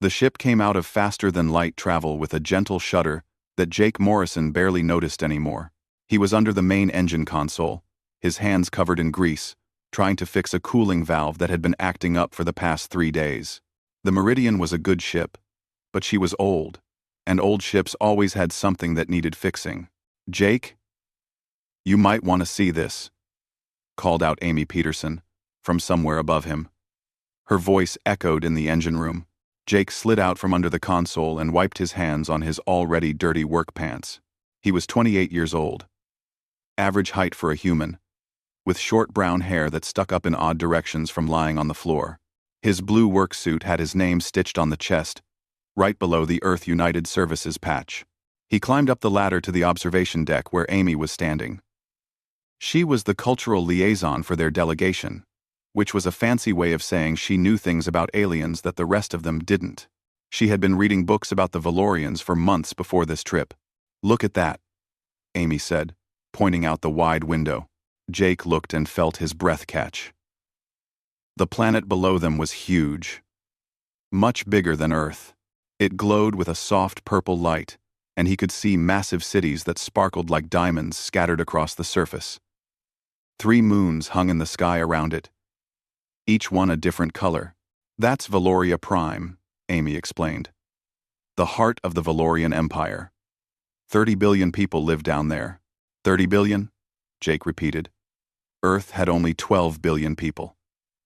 The ship came out of faster-than-light travel with a gentle shudder that Jake Morrison barely noticed anymore. He was under the main engine console, his hands covered in grease, trying to fix a cooling valve that had been acting up for the past 3 days. The Meridian was a good ship, but she was old, and old ships always had something that needed fixing. "Jake? You might want to see this," called out Amy Peterson, from somewhere above him. Her voice echoed in the engine room. Jake slid out from under the console and wiped his hands on his already dirty work pants. He was 28 years old. Average height for a human, with short brown hair that stuck up in odd directions from lying on the floor. His blue work suit had his name stitched on the chest, right below the Earth United Services patch. He climbed up the ladder to the observation deck where Amy was standing. She was the cultural liaison for their delegation, which was a fancy way of saying she knew things about aliens that the rest of them didn't. She had been reading books about the Valorians for months before this trip. "Look at that," Amy said, pointing out the wide window. Jake looked and felt his breath catch. The planet below them was huge, much bigger than Earth. It glowed with a soft purple light, and he could see massive cities that sparkled like diamonds scattered across the surface. 3 moons hung in the sky around it, each one a different color. "That's Valoria Prime," Amy explained. "The heart of the Valorian Empire. 30 billion people live down there." 30 billion? Jake repeated. Earth had only 12 billion people.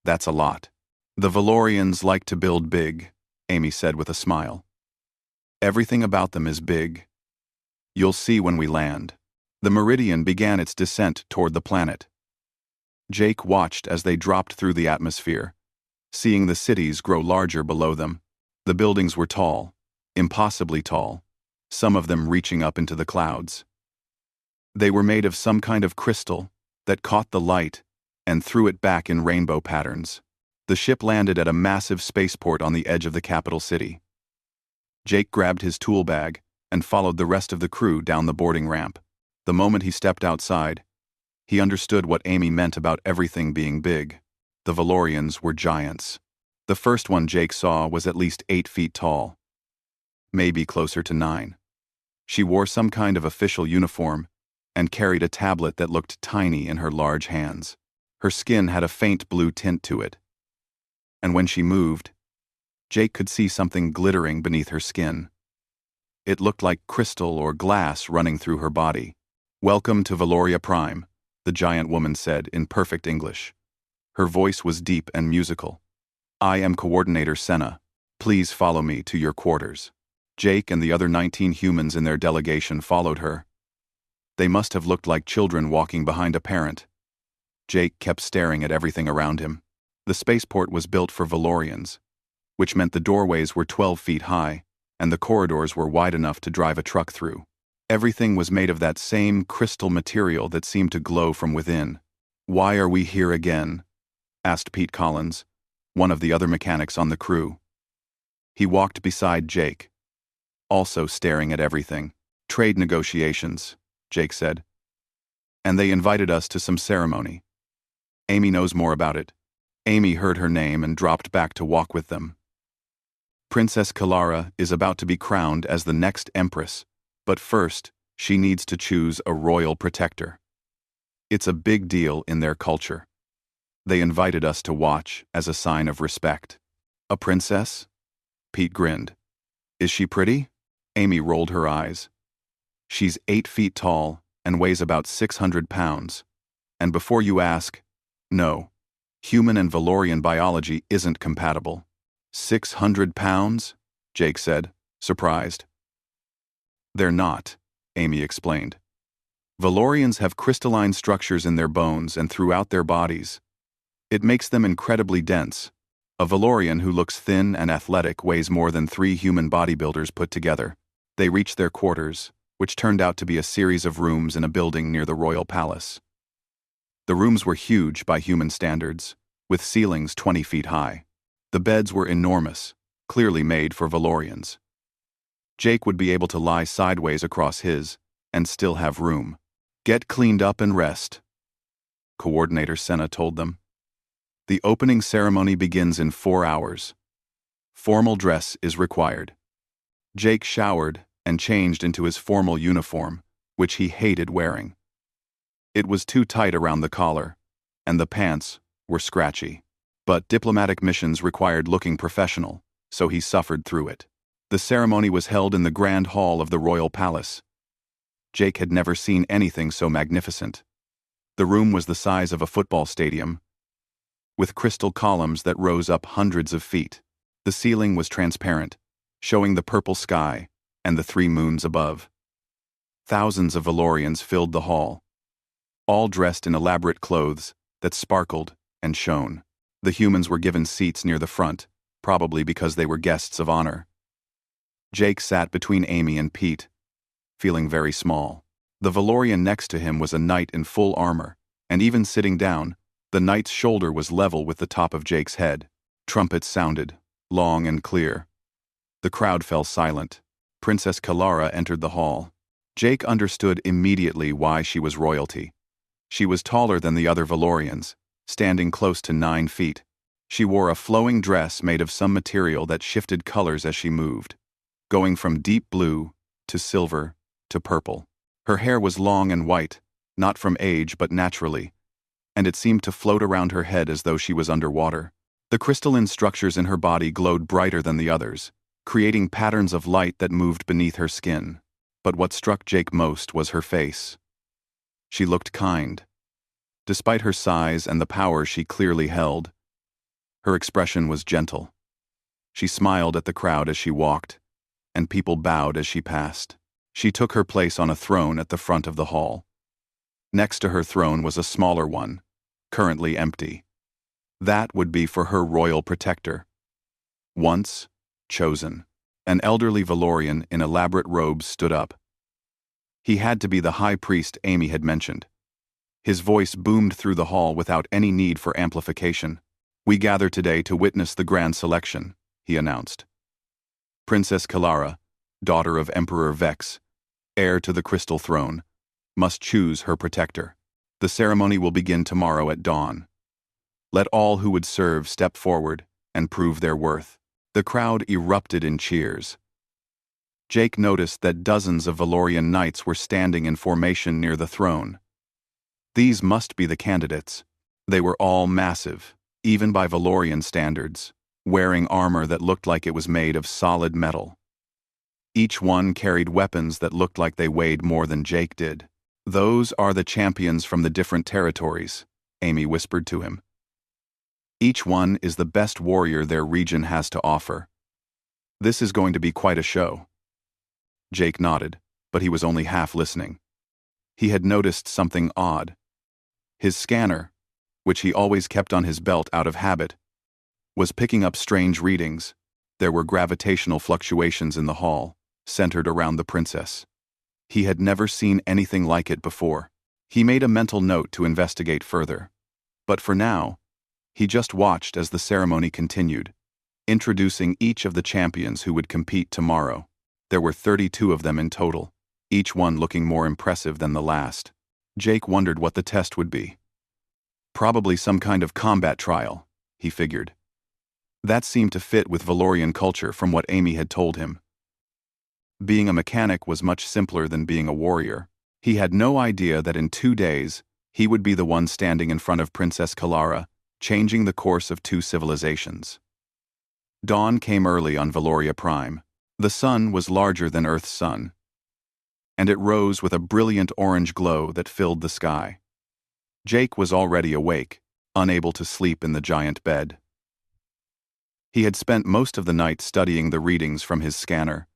That's a lot. "The Valorians like to build big," Amy said with a smile. "Everything about them is big. You'll see when we land." The Meridian began its descent toward the planet. Jake watched as they dropped through the atmosphere, seeing the cities grow larger below them. The buildings were tall, impossibly tall, some of them reaching up into the clouds. They were made of some kind of crystal that caught the light and threw it back in rainbow patterns. The ship landed at a massive spaceport on the edge of the capital city. Jake grabbed his tool bag and followed the rest of the crew down the boarding ramp. The moment he stepped outside, he understood what Amy meant about everything being big. The Valorians were giants. The first one Jake saw was at least 8 feet tall, maybe closer to 9. She wore some kind of official uniform and carried a tablet that looked tiny in her large hands. Her skin had a faint blue tint to it. And when she moved, Jake could see something glittering beneath her skin. It looked like crystal or glass running through her body. "Welcome to Valoria Prime," the giant woman said in perfect English. Her voice was deep and musical. "I am Coordinator Senna. Please follow me to your quarters." Jake and the other 19 humans in their delegation followed her. They must have looked like children walking behind a parent. Jake kept staring at everything around him. The spaceport was built for Valorians, which meant the doorways were 12 feet high, and the corridors were wide enough to drive a truck through. Everything was made of that same crystal material that seemed to glow from within. "Why are we here again?" asked Pete Collins, one of the other mechanics on the crew. He walked beside Jake, also staring at everything. "Trade negotiations," Jake said. "And they invited us to some ceremony. Amy knows more about it." Amy heard her name and dropped back to walk with them. "Princess Kalara is about to be crowned as the next empress, but first, she needs to choose a royal protector. It's a big deal in their culture. They invited us to watch as a sign of respect." "A princess?" Pete grinned. "Is she pretty?" Amy rolled her eyes. "She's 8 feet tall and weighs about 600 pounds. And before you ask, no, human and Valorian biology isn't compatible." 600 pounds? Jake said, surprised. "They're not," Amy explained. "Valorians have crystalline structures in their bones and throughout their bodies. It makes them incredibly dense. A Valorian who looks thin and athletic weighs more than 3 human bodybuilders put together." They reached their quarters, which turned out to be a series of rooms in a building near the royal palace. The rooms were huge by human standards, with ceilings 20 feet high. The beds were enormous, clearly made for Valorians. Jake would be able to lie sideways across his and still have room. "Get cleaned up and rest," Coordinator Senna told them. "The opening ceremony begins in 4 hours. Formal dress is required. Jake showered and changed into his formal uniform, which he hated wearing. It was too tight around the collar, and the pants were scratchy. But diplomatic missions required looking professional, so he suffered through it. The ceremony was held in the grand hall of the royal palace. Jake had never seen anything so magnificent. The room was the size of a football stadium, with crystal columns that rose up hundreds of feet. The ceiling was transparent, showing the purple sky and the 3 moons above. Thousands of Valorians filled the hall, all dressed in elaborate clothes that sparkled and shone. The humans were given seats near the front, probably because they were guests of honor. Jake sat between Amy and Pete, feeling very small. The Valorian next to him was a knight in full armor, and even sitting down, the knight's shoulder was level with the top of Jake's head. Trumpets sounded, long and clear. The crowd fell silent. Princess Kalara entered the hall. Jake understood immediately why she was royalty. She was taller than the other Valorians, standing close to 9 feet. She wore a flowing dress made of some material that shifted colors as she moved, going from deep blue to silver to purple. Her hair was long and white, not from age but naturally, and it seemed to float around her head as though she was underwater. The crystalline structures in her body glowed brighter than the others, creating patterns of light that moved beneath her skin. But what struck Jake most was her face. She looked kind. Despite her size and the power she clearly held, her expression was gentle. She smiled at the crowd as she walked, and people bowed as she passed. She took her place on a throne at the front of the hall. Next to her throne was a smaller one, currently empty. That would be for her royal protector. Once chosen, an elderly Valorian in elaborate robes stood up. He had to be the high priest Amy had mentioned. His voice boomed through the hall without any need for amplification. "We gather today to witness the grand selection," he announced. Princess Kalara, daughter of Emperor Vex, heir to the Crystal Throne, must choose her protector. The ceremony will begin tomorrow at dawn. Let all who would serve step forward and prove their worth. The crowd erupted in cheers. Jake noticed that dozens of Valorian knights were standing in formation near the throne. These must be the candidates. They were all massive, even by Valorian standards, wearing armor that looked like it was made of solid metal. Each one carried weapons that looked like they weighed more than Jake did. "Those are the champions from the different territories," Amy whispered to him. "Each one is the best warrior their region has to offer. This is going to be quite a show." Jake nodded, but he was only half listening. He had noticed something odd. His scanner, which he always kept on his belt out of habit, was picking up strange readings. There were gravitational fluctuations in the hall, centered around the princess. He had never seen anything like it before. He made a mental note to investigate further. But for now, he just watched as the ceremony continued, introducing each of the champions who would compete tomorrow. There were 32 of them in total, each one looking more impressive than the last. Jake wondered what the test would be. Probably some kind of combat trial, he figured. That seemed to fit with Valorian culture from what Amy had told him. Being a mechanic was much simpler than being a warrior. He had no idea that in 2 days, he would be the one standing in front of Princess Kalara, changing the course of 2 civilizations. Dawn came early on Valoria Prime. The sun was larger than Earth's sun, and it rose with a brilliant orange glow that filled the sky. Jake was already awake, unable to sleep in the giant bed. He had spent most of the night studying the readings from his scanner,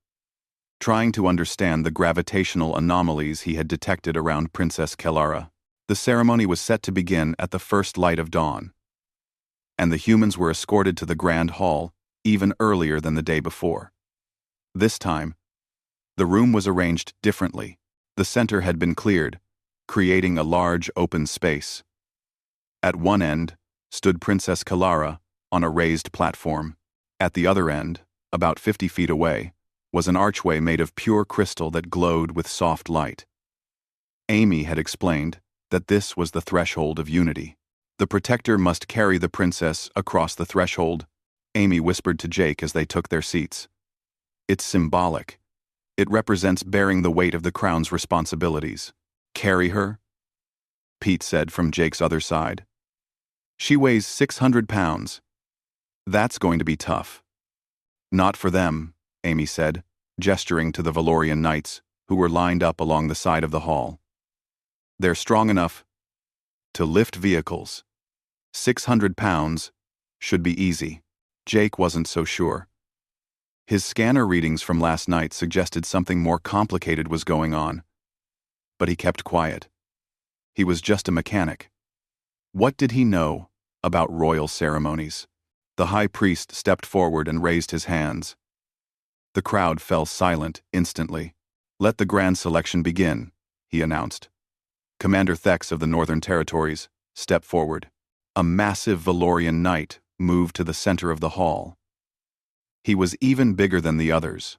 trying to understand the gravitational anomalies he had detected around Princess Kalara. The ceremony was set to begin at the first light of dawn, and the humans were escorted to the grand hall even earlier than the day before. This time, the room was arranged differently. The center had been cleared, creating a large open space. At one end stood Princess Kalara on a raised platform. At the other end, about 50 feet away, was an archway made of pure crystal that glowed with soft light. Amy had explained that this was the threshold of unity. The protector must carry the princess across the threshold, Amy whispered to Jake as they took their seats. It's symbolic. It represents bearing the weight of the crown's responsibilities. Carry her? Pete said from Jake's other side. She weighs 600 pounds. That's going to be tough. Not for them, Amy said, gesturing to the Valorian knights, who were lined up along the side of the hall. They're strong enough to lift vehicles. 600 pounds should be easy. Jake wasn't so sure. His scanner readings from last night suggested something more complicated was going on. But he kept quiet. He was just a mechanic. What did he know about royal ceremonies? The high priest stepped forward and raised his hands. The crowd fell silent instantly. Let the grand selection begin, he announced. Commander Thex of the Northern Territories stepped forward. A massive Valorian knight moved to the center of the hall. He was even bigger than the others.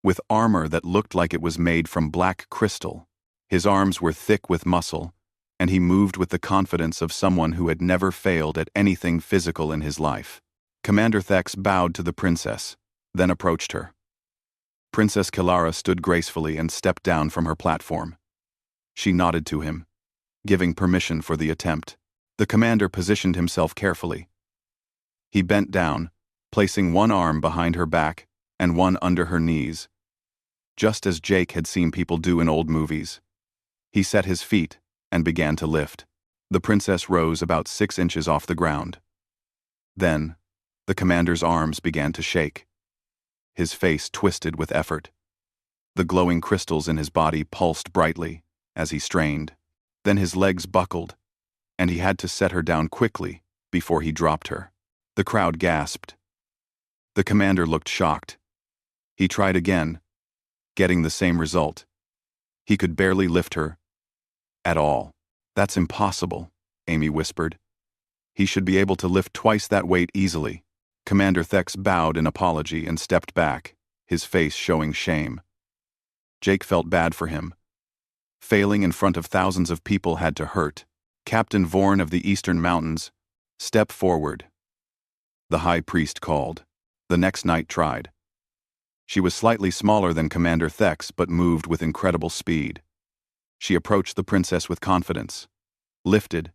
With armor that looked like it was made from black crystal, his arms were thick with muscle, and he moved with the confidence of someone who had never failed at anything physical in his life. Commander Thex bowed to the princess, then approached her. Princess Kilara stood gracefully and stepped down from her platform. She nodded to him, giving permission for the attempt. The commander positioned himself carefully. He bent down, placing one arm behind her back and one under her knees, just as Jake had seen people do in old movies. He set his feet and began to lift. The princess rose about 6 inches off the ground. Then, the commander's arms began to shake. His face twisted with effort. The glowing crystals in his body pulsed brightly as he strained. Then his legs buckled, and he had to set her down quickly before he dropped her. The crowd gasped. The commander looked shocked. He tried again, getting the same result. He could barely lift her at all. That's impossible, Amy whispered. He should be able to lift twice that weight easily. Commander Thex bowed in apology and stepped back, his face showing shame. Jake felt bad for him. Failing in front of thousands of people had to hurt. Captain Vorn of the Eastern Mountains, step forward. The high priest called. The next knight tried. She was slightly smaller than Commander Thex, but moved with incredible speed. She approached the princess with confidence, lifted,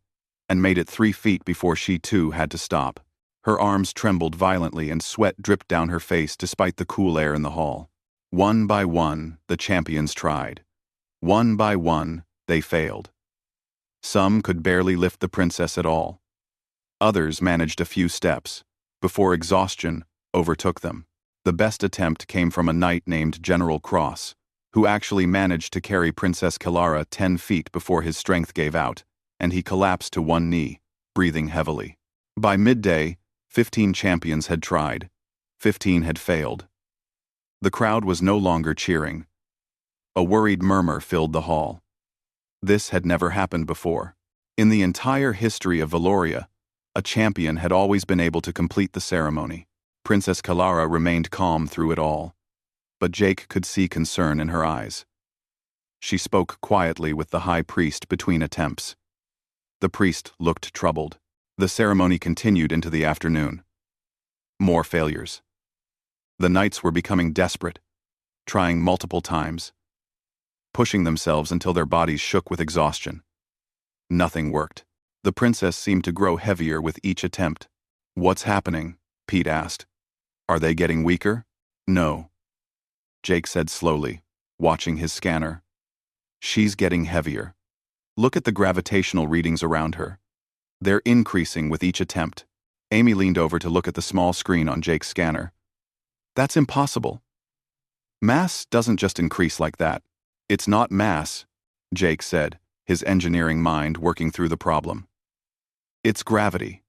and made it 3 feet before she too had to stop. Her arms trembled violently and sweat dripped down her face despite the cool air in the hall. One by one, the champions tried. One by one, they failed. Some could barely lift the princess at all. Others managed a few steps, before exhaustion overtook them. The best attempt came from a knight named General Cross, who actually managed to carry Princess Kilara 10 feet before his strength gave out, and he collapsed to one knee, breathing heavily. By midday, 15 champions had tried. 15 had failed. The crowd was no longer cheering. A worried murmur filled the hall. This had never happened before. In the entire history of Valoria, a champion had always been able to complete the ceremony. Princess Kilara remained calm through it all, but Jake could see concern in her eyes. She spoke quietly with the high priest between attempts. The priest looked troubled. The ceremony continued into the afternoon. More failures. The knights were becoming desperate, trying multiple times, pushing themselves until their bodies shook with exhaustion. Nothing worked. The princess seemed to grow heavier with each attempt. "What's happening?" Pete asked. "Are they getting weaker?" "No," Jake said slowly, watching his scanner. "She's getting heavier. Look at the gravitational readings around her. They're increasing with each attempt." Amy leaned over to look at the small screen on Jake's scanner. "That's impossible. Mass doesn't just increase like that." "It's not mass," Jake said, his engineering mind working through the problem. "It's gravity.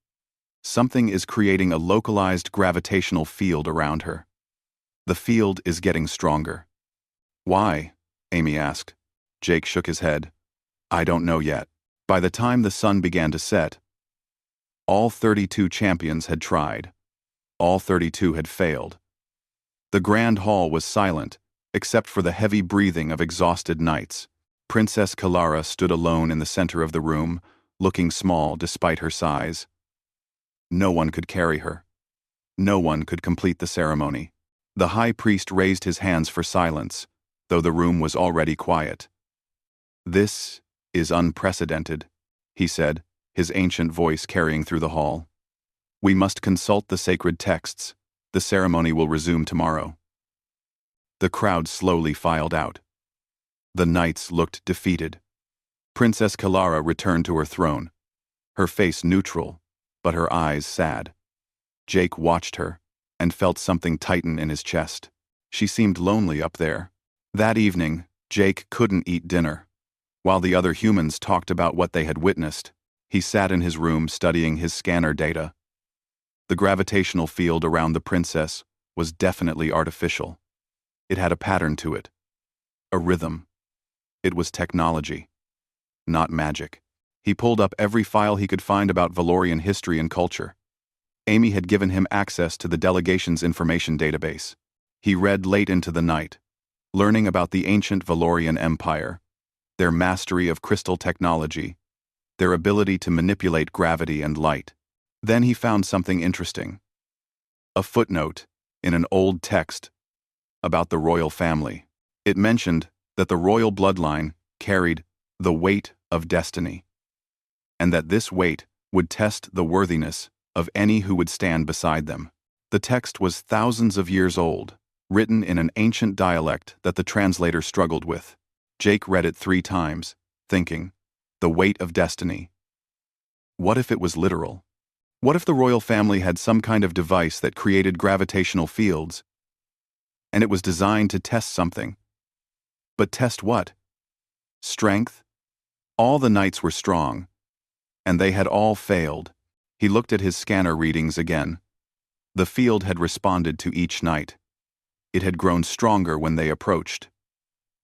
Something is creating a localized gravitational field around her. The field is getting stronger." "Why?" Amy asked. Jake shook his head. "I don't know yet." By the time the sun began to set, all 32 champions had tried. All 32 had failed. The grand hall was silent, except for the heavy breathing of exhausted knights. Princess Kilara stood alone in the center of the room, looking small despite her size. No one could carry her. No one could complete the ceremony. The high priest raised his hands for silence, though the room was already quiet. "This is unprecedented," he said, his ancient voice carrying through the hall. "We must consult the sacred texts. The ceremony will resume tomorrow." The crowd slowly filed out. The knights looked defeated. Princess Kalara returned to her throne, her face neutral, but her eyes sad. Jake watched her, and felt something tighten in his chest. She seemed lonely up there. That evening, Jake couldn't eat dinner. While the other humans talked about what they had witnessed, he sat in his room studying his scanner data. The gravitational field around the princess was definitely artificial. It had a pattern to it, a rhythm. It was technology, not magic. He pulled up every file he could find about Valorian history and culture. Amy had given him access to the delegation's information database. He read late into the night, learning about the ancient Valorian Empire, their mastery of crystal technology, their ability to manipulate gravity and light. Then he found something interesting. A footnote in an old text about the royal family. It mentioned that the royal bloodline carried the weight of destiny, and that this weight would test the worthiness of any who would stand beside them. The text was thousands of years old, written in an ancient dialect that the translator struggled with. Jake read it 3 times, thinking, the weight of destiny. What if it was literal? What if the royal family had some kind of device that created gravitational fields, and it was designed to test something? But test what? Strength? All the knights were strong, and they had all failed. He looked at his scanner readings again. The field had responded to each knight. It had grown stronger when they approached.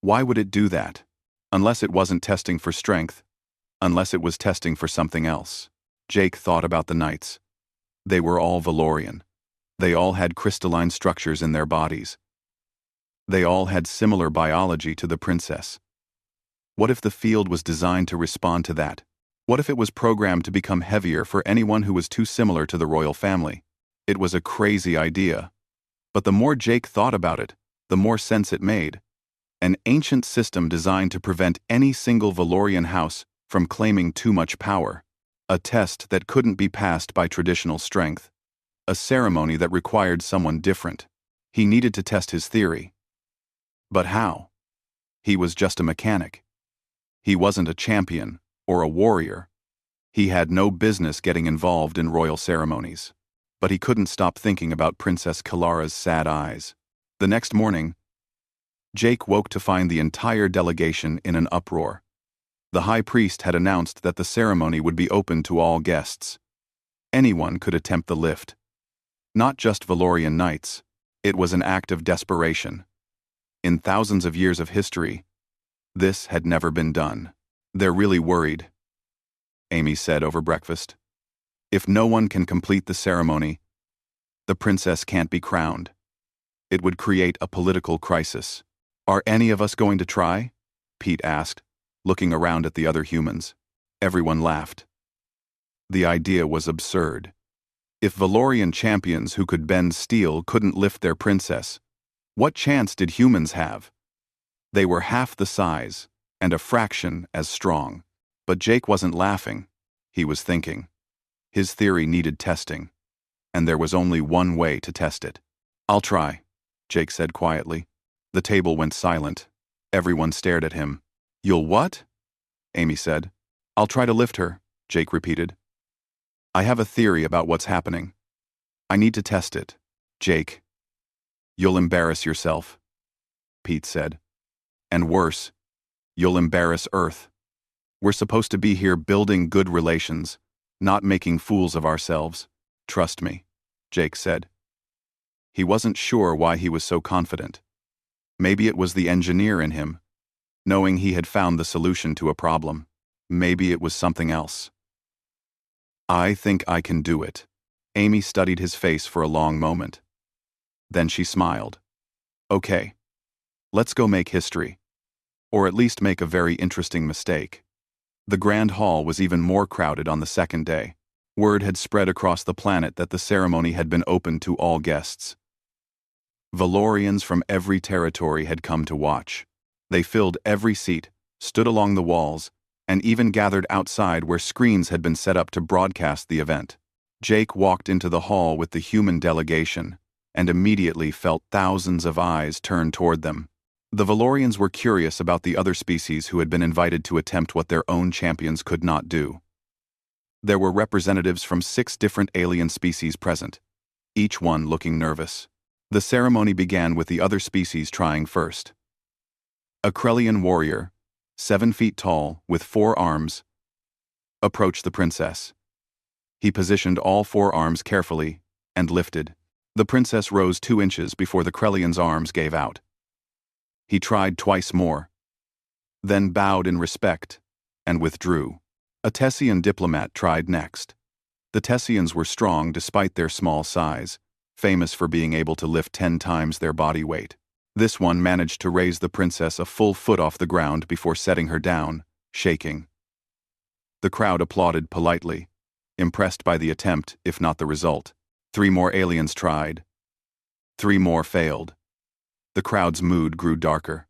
Why would it do that? Unless it wasn't testing for strength. Unless it was testing for something else. Jake thought about the knights. They were all Valorian. They all had crystalline structures in their bodies. They all had similar biology to the princess. What if the field was designed to respond to that? What if it was programmed to become heavier for anyone who was too similar to the royal family? It was a crazy idea. But the more Jake thought about it, the more sense it made. An ancient system designed to prevent any single Valorian house from claiming too much power. A test that couldn't be passed by traditional strength. A ceremony that required someone different. He needed to test his theory. But how? He was just a mechanic. He wasn't a champion or a warrior. He had no business getting involved in royal ceremonies. But he couldn't stop thinking about Princess Kalara's sad eyes. The next morning, Jake woke to find the entire delegation in an uproar. The high priest had announced that the ceremony would be open to all guests. Anyone could attempt the lift. Not just Valorian knights. It was an act of desperation. In thousands of years of history, this had never been done. "They're really worried," Amy said over breakfast. "If no one can complete the ceremony, the princess can't be crowned. It would create a political crisis." "Are any of us going to try?" Pete asked, looking around at the other humans. Everyone laughed. The idea was absurd. If Valorian champions who could bend steel couldn't lift their princess, what chance did humans have? They were half the size, and a fraction as strong. But Jake wasn't laughing. He was thinking. His theory needed testing, and there was only one way to test it. "I'll try," Jake said quietly. The table went silent. Everyone stared at him. "You'll what?" Amy said. "I'll try to lift her," Jake repeated. "I have a theory about what's happening. I need to test it." "Jake, you'll embarrass yourself," Pete said. "And worse, you'll embarrass Earth. We're supposed to be here building good relations, not making fools of ourselves. Trust me," Jake said. He wasn't sure why he was so confident. Maybe it was the engineer in him, knowing he had found the solution to a problem. Maybe it was something else. "I think I can do it." Amy studied his face for a long moment. Then she smiled. "Okay, let's go make history. Or at least make a very interesting mistake." The grand hall was even more crowded on the second day. Word had spread across the planet that the ceremony had been open to all guests. Valorians from every territory had come to watch. They filled every seat, stood along the walls, and even gathered outside where screens had been set up to broadcast the event. Jake walked into the hall with the human delegation, and immediately felt thousands of eyes turn toward them. The Valorians were curious about the other species who had been invited to attempt what their own champions could not do. There were representatives from 6 different alien species present, each one looking nervous. The ceremony began with the other species trying first. A Krellian warrior, 7 feet tall, with 4 arms, approached the princess. He positioned all 4 arms carefully and lifted. The princess rose 2 inches before the Krellian's arms gave out. He tried twice more, then bowed in respect and withdrew. A Tessian diplomat tried next. The Tessians were strong despite their small size, famous for being able to lift 10 times their body weight. This one managed to raise the princess a full foot off the ground before setting her down, shaking. The crowd applauded politely, impressed by the attempt, if not the result. 3 more aliens tried. 3 more failed. The crowd's mood grew darker.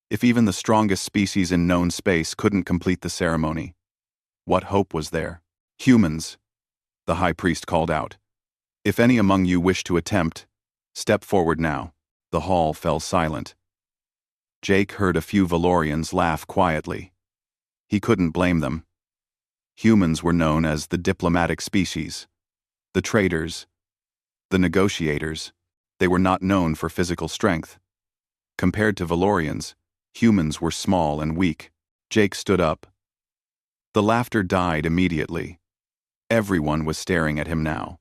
If even the strongest species in known space couldn't complete the ceremony, what hope was there? Humans, the high priest called out. If any among you wish to attempt, step forward now. The hall fell silent. Jake heard a few Valorians laugh quietly. He couldn't blame them. Humans were known as the diplomatic species, the traders, the negotiators. They were not known for physical strength. Compared to Valorians, humans were small and weak. Jake stood up. The laughter died immediately. Everyone was staring at him now.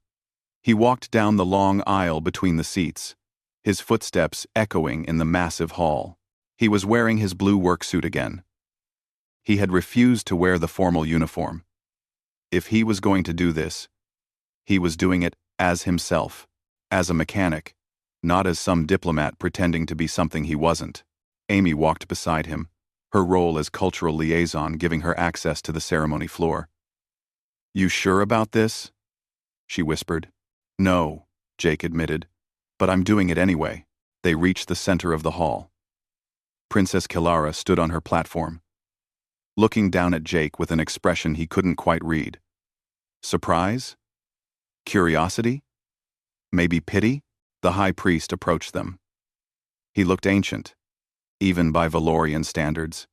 He walked down the long aisle between the seats, his footsteps echoing in the massive hall. He was wearing his blue worksuit again. He had refused to wear the formal uniform. If he was going to do this, he was doing it as himself, as a mechanic, not as some diplomat pretending to be something he wasn't. Amy walked beside him, her role as cultural liaison giving her access to the ceremony floor. "You sure about this?" she whispered. "No," Jake admitted, "but I'm doing it anyway." They reached the center of the hall. Princess Kilara stood on her platform, looking down at Jake with an expression he couldn't quite read. Surprise? Curiosity? Maybe pity? The high priest approached them. He looked ancient, even by Valorian standards.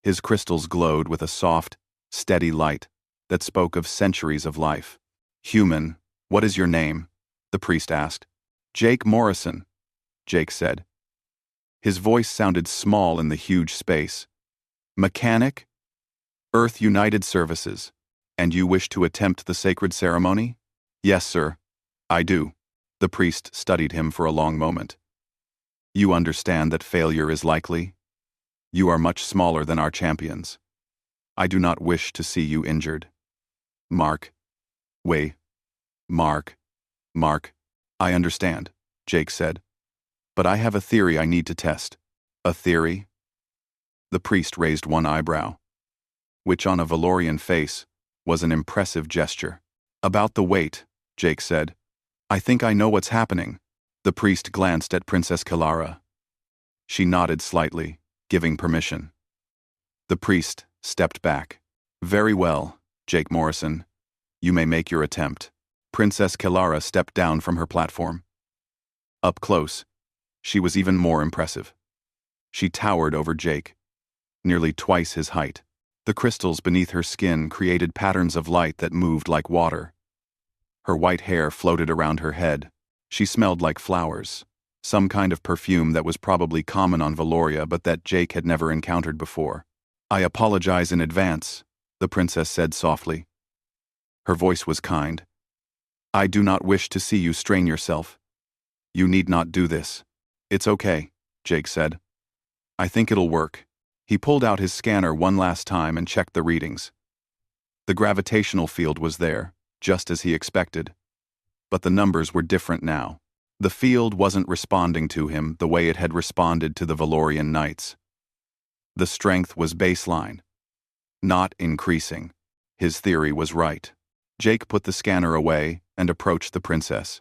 His crystals glowed with a soft, steady light that spoke of centuries of life. "Human, what is your name?" the priest asked. "Jake Morrison," Jake said. His voice sounded small in the huge space. "Mechanic? Earth United Services. And you wish to attempt the sacred ceremony?" "Yes, sir. I do." The priest studied him for a long moment. "You understand that failure is likely? You are much smaller than our champions. I do not wish to see you injured." Mark. I understand, Jake said. "But I have a theory I need to test." "A theory?" The priest raised one eyebrow, which on a Valorian face was an impressive gesture. "About the weight," Jake said. "I think I know what's happening." The priest glanced at Princess Kilara. She nodded slightly, giving permission. The priest stepped back. "Very well, Jake Morrison. You may make your attempt." Princess Kilara stepped down from her platform. Up close, she was even more impressive. She towered over Jake, nearly twice his height. The crystals beneath her skin created patterns of light that moved like water. Her white hair floated around her head. She smelled like flowers, some kind of perfume that was probably common on Valoria but that Jake had never encountered before. "I apologize in advance," the princess said softly. Her voice was kind. "I do not wish to see you strain yourself. You need not do this." "It's okay," Jake said. "I think it'll work." He pulled out his scanner one last time and checked the readings. The gravitational field was there, just as he expected. But the numbers were different now. The field wasn't responding to him the way it had responded to the Valorian Knights. The strength was baseline, not increasing. His theory was right. Jake put the scanner away and approached the princess.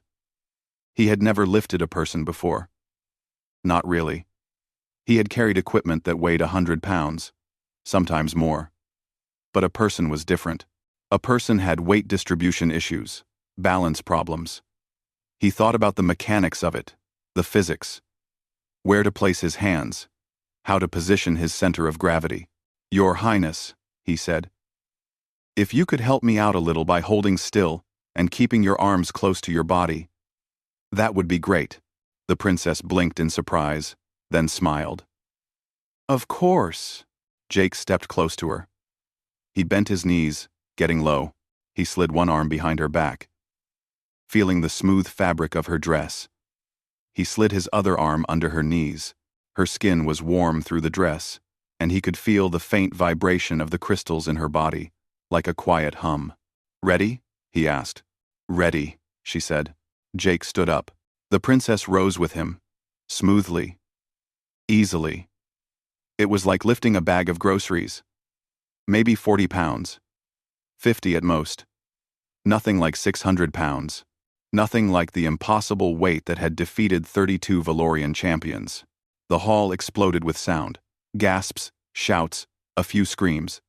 He had never lifted a person before. Not really. He had carried equipment that weighed 100 pounds, sometimes more. But a person was different. A person had weight distribution issues, balance problems. He thought about the mechanics of it, the physics, where to place his hands, how to position his center of gravity. "Your Highness," he said, "if you could help me out a little by holding still and keeping your arms close to your body, that would be great." The princess blinked in surprise, then smiled. "Of course." Jake stepped close to her. He bent his knees, getting low. He slid one arm behind her back, feeling the smooth fabric of her dress. He slid his other arm under her knees. Her skin was warm through the dress, and he could feel the faint vibration of the crystals in her body, like a quiet hum. "Ready?" he asked. "Ready," she said. Jake stood up. The princess rose with him, smoothly, easily. It was like lifting a bag of groceries. Maybe 40 pounds. 50 at most. Nothing like 600 pounds. Nothing like the impossible weight that had defeated 32 Valorian champions. The hall exploded with sound. Gasps, shouts, a few screams.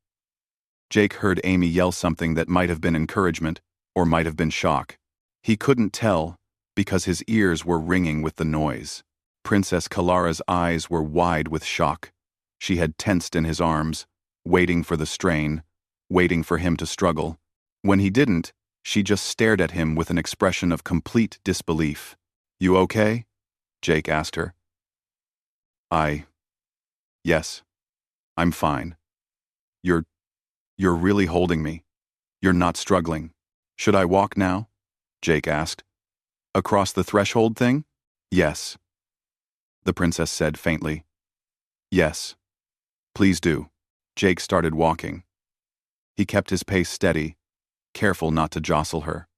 Jake heard Amy yell something that might have been encouragement, or might have been shock. He couldn't tell, because his ears were ringing with the noise. Princess Kalara's eyes were wide with shock. She had tensed in his arms, waiting for the strain, waiting for him to struggle. When he didn't, she just stared at him with an expression of complete disbelief. "You okay?" Jake asked her. Yes. I'm fine. You're really holding me. You're not struggling. Should I walk now?" Jake asked. "Across the threshold thing?" "Yes," the princess said faintly. "Yes. Please do." Jake started walking. He kept his pace steady, careful not to jostle her.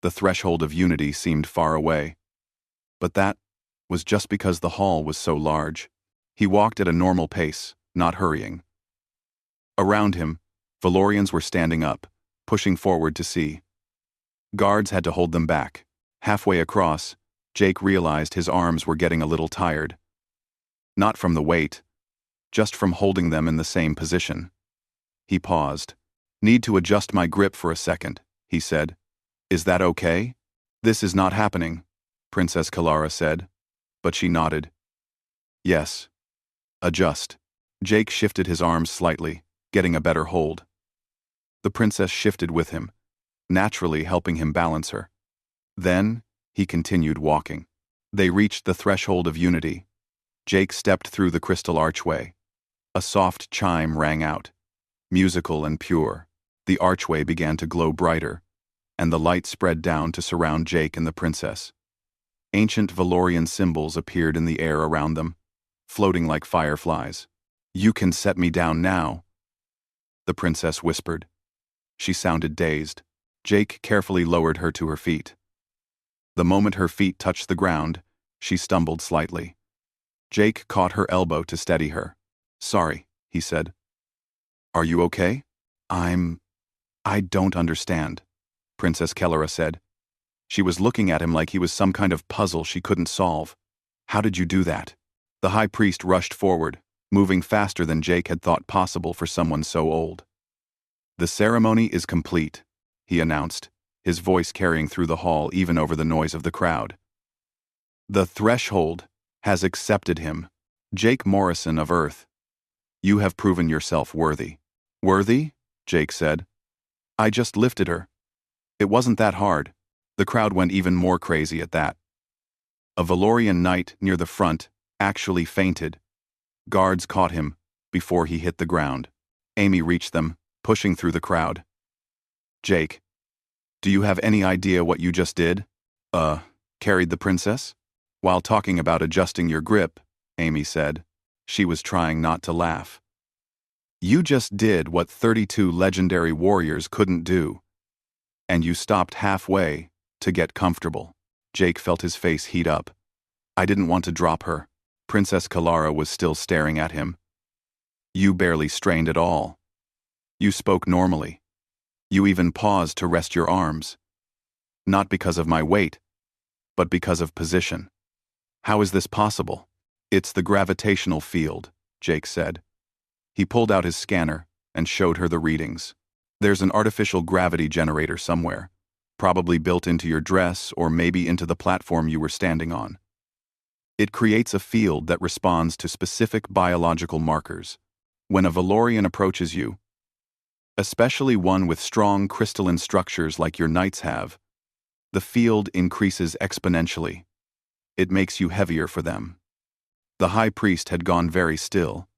The threshold of unity seemed far away. But that was just because the hall was so large. He walked at a normal pace, not hurrying. Around him, Valorians were standing up, pushing forward to see. Guards had to hold them back. Halfway across, Jake realized his arms were getting a little tired. Not from the weight, just from holding them in the same position. He paused. "Need to adjust my grip for a second," he said. "Is that okay?" "This is not happening," Princess Kalara said, but she nodded. "Yes. Adjust." Jake shifted his arms slightly, getting a better hold. The princess shifted with him, naturally helping him balance her. Then, he continued walking. They reached the threshold of unity. Jake stepped through the crystal archway. A soft chime rang out. Musical and pure, the archway began to glow brighter, and the light spread down to surround Jake and the princess. Ancient Valorian symbols appeared in the air around them, floating like fireflies. "You can set me down now," the princess whispered. She sounded dazed. Jake carefully lowered her to her feet. The moment her feet touched the ground, she stumbled slightly. Jake caught her elbow to steady her. "Sorry," he said. "Are you okay?" I don't understand," Princess Kellara said. She was looking at him like he was some kind of puzzle she couldn't solve. "How did you do that?" The high priest rushed forward, moving faster than Jake had thought possible for someone so old. "The ceremony is complete," he announced, his voice carrying through the hall even over the noise of the crowd. "The threshold has accepted him, Jake Morrison of Earth. You have proven yourself worthy." "Worthy?" Jake said. "I just lifted her. It wasn't that hard." The crowd went even more crazy at that. A Valorian knight near the front actually fainted. Guards caught him before he hit the ground. Amy reached them, pushing through the crowd. "Jake, do you have any idea what you just did?" Carried the princess?" "While talking about adjusting your grip," Amy said. She was trying not to laugh. "You just did what 32 legendary warriors couldn't do. And you stopped halfway to get comfortable." Jake felt his face heat up. "I didn't want to drop her." Princess Kalara was still staring at him. "You barely strained at all. You spoke normally. You even paused to rest your arms. Not because of my weight, but because of position. How is this possible? It's the gravitational field, Jake said. He pulled out his scanner and showed her the readings. There's an artificial gravity generator somewhere, probably built into your dress or maybe into the platform you were standing on. It creates a field that responds to specific biological markers. When a Valorian approaches you, especially one with strong crystalline structures like your knights have, the field increases exponentially. It makes you heavier for them. The high priest had gone very still.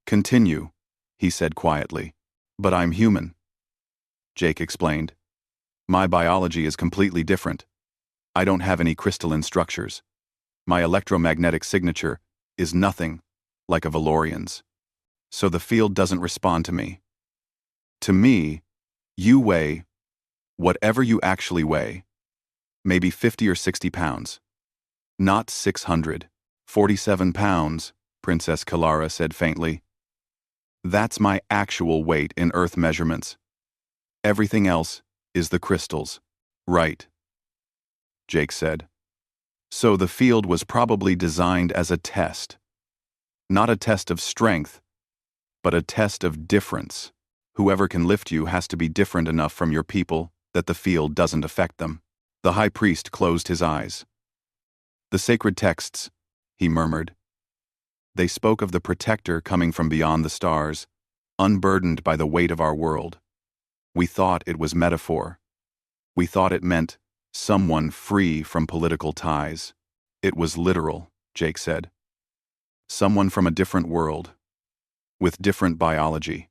Continue, he said quietly. But I'm human, Jake explained. My biology is completely different. I don't have any crystalline structures. My electromagnetic signature is nothing like a Valorian's. So the field doesn't respond to me. To me, you weigh whatever you actually weigh, maybe 50 or 60 pounds. Not 647 pounds, Princess Kalara said faintly. That's my actual weight in Earth measurements. Everything else is the crystals. Right, Jake said. So the field was probably designed as a test. Not a test of strength, but a test of difference. Whoever can lift you has to be different enough from your people that the field doesn't affect them. The high priest closed his eyes. The sacred texts, he murmured. They spoke of the protector coming from beyond the stars, unburdened by the weight of our world. We thought it was metaphor. We thought it meant someone free from political ties. It was literal, Jake said. Someone from a different world, with different biology.